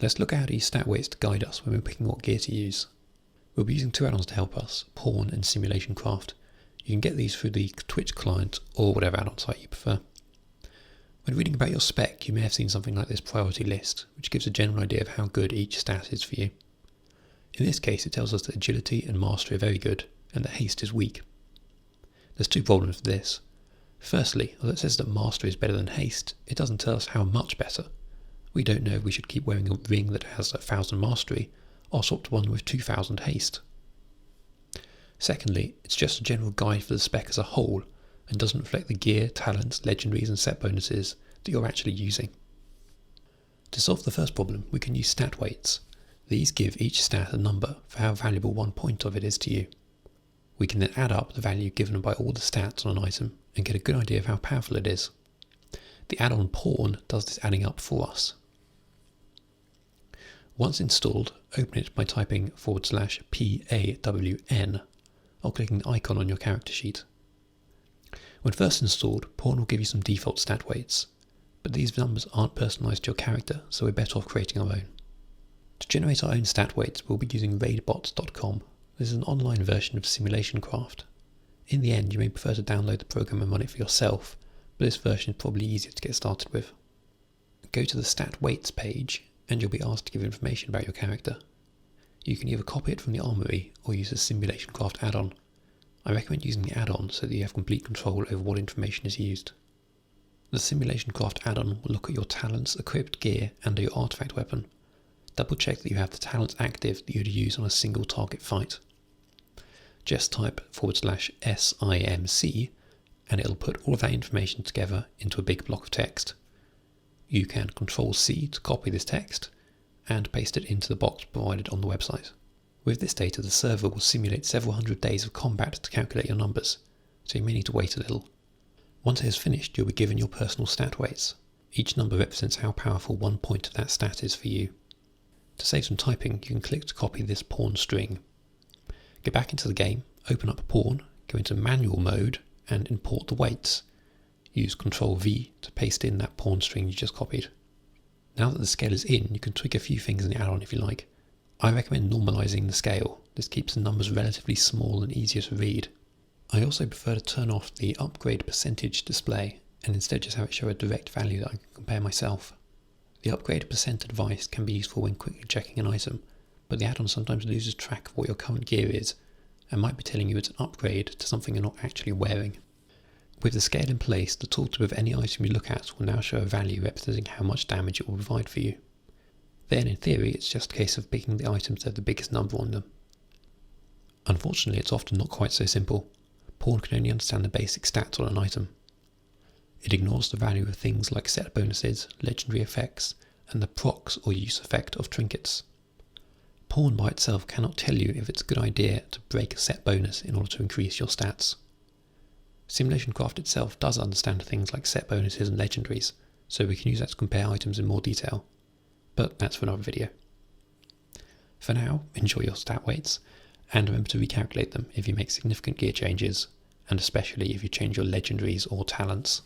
Let's look at how to use stat weights to guide us when we're picking what gear to use. We'll be using two add-ons to help us, Pawn and SimulationCraft. You can get these through the Twitch client or whatever add-on site you prefer. When reading about your spec, you may have seen something like this priority list, which gives a general idea of how good each stat is for you. In this case, it tells us that agility and mastery are very good, and that haste is weak. There's two problems with this. Firstly, although it says that mastery is better than haste, it doesn't tell us how much better. We don't know if we should keep wearing a ring that has 1000 mastery, or swap to one with 2000 haste. Secondly, it's just a general guide for the spec as a whole, and doesn't reflect the gear, talents, legendaries and set bonuses that you're actually using. To solve the first problem, we can use stat weights. These give each stat a number for how valuable one point of it is to you. We can then add up the value given by all the stats on an item and get a good idea of how powerful it is. The add-on Pawn does this adding up for us. Once installed, open it by typing /PAWN or clicking the icon on your character sheet. When first installed, Pawn will give you some default stat weights, but these numbers aren't personalised to your character, so we're better off creating our own. To generate our own stat weights, we'll be using raidbots.com. This is an online version of SimulationCraft. In the end, you may prefer to download the program and run it for yourself, but this version is probably easier to get started with. Go to the stat weights page, and you'll be asked to give information about your character. You can either copy it from the armory or use the SimulationCraft add-on. I recommend using the add-on so that you have complete control over what information is used. The SimulationCraft add-on will look at your talents, equipped gear and your artifact weapon. Double check that you have the talents active that you'd use on a single target fight. Just type /SIMC and it'll put all of that information together into a big block of text. You can Ctrl+C to copy this text and paste it into the box provided on the website. With this data, the server will simulate several hundred days of combat to calculate your numbers, so you may need to wait a little. Once it is finished, you'll be given your personal stat weights. Each number represents how powerful one point of that stat is for you. To save some typing, you can click to copy this pawn string. Get back into the game, open up Pawn, go into manual mode and import the weights. Use Ctrl+V to paste in that pawn string you just copied. Now that the scale is in, you can tweak a few things in the add-on if you like. I recommend normalising the scale. This keeps the numbers relatively small and easier to read. I also prefer to turn off the upgrade percentage display and instead just have it show a direct value that I can compare myself. The upgrade percent advice can be useful when quickly checking an item, but the add-on sometimes loses track of what your current gear is and might be telling you it's an upgrade to something you're not actually wearing. With the scale in place, the tooltip of any item you look at will now show a value representing how much damage it will provide for you. Then, in theory, it's just a case of picking the items that have the biggest number on them. Unfortunately, it's often not quite so simple. Pawn can only understand the basic stats on an item. It ignores the value of things like set bonuses, legendary effects, and the procs or use effect of trinkets. Pawn by itself cannot tell you if it's a good idea to break a set bonus in order to increase your stats. SimulationCraft itself does understand things like set bonuses and legendaries, so we can use that to compare items in more detail. But that's for another video. For now, enjoy your stat weights, and remember to recalculate them if you make significant gear changes, and especially if you change your legendaries or talents.